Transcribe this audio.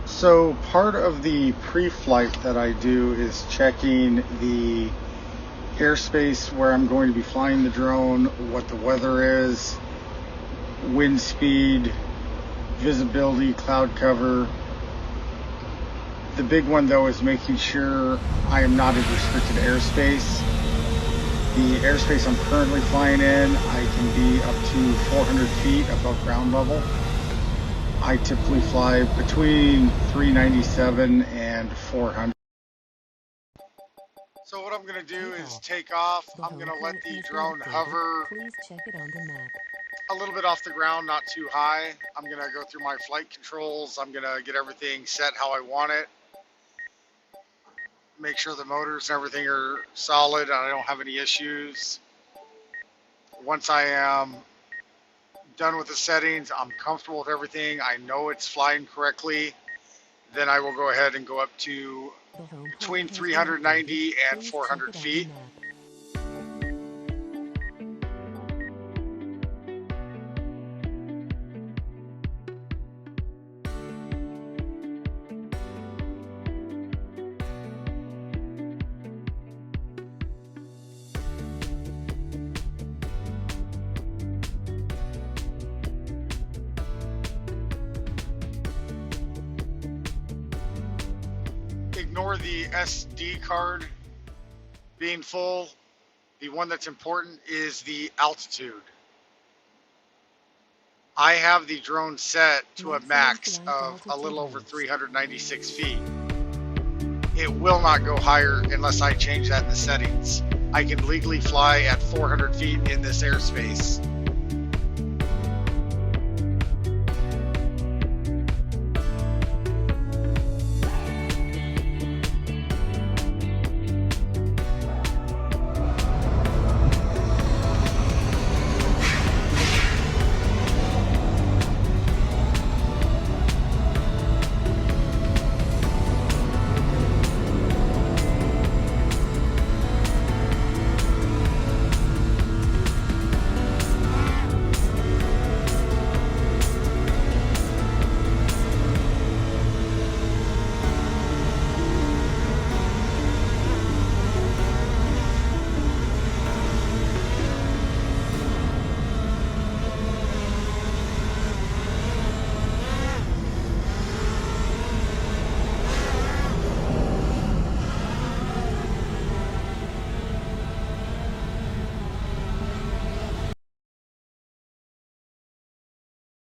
So part of the pre-flight that I do is checking the airspace where I'm going to be flying the drone, what the weather is, wind speed, visibility, cloud cover. The big one though is making sure I am not in restricted airspace. The airspace I'm currently flying in, I can be up to 400 feet above ground level. I typically fly between 397 and 400. So what I'm going to do is take off. I'm going to let the drone hover a little bit off the ground, not too high. I'm going to go through my flight controls. I'm going to get everything set how I want it. Make sure the motors and everything are solid and I don't have any issues. Once I am done with the settings, I'm comfortable with everything, I know it's flying correctly, then I will go ahead and go up to between 390 and 400 feet. Ignore the SD card being full. The one that's important is the altitude. I have the drone set to a max of a little over 396 feet. It will not go higher unless I change that in the settings. I can legally fly at 400 feet in this airspace.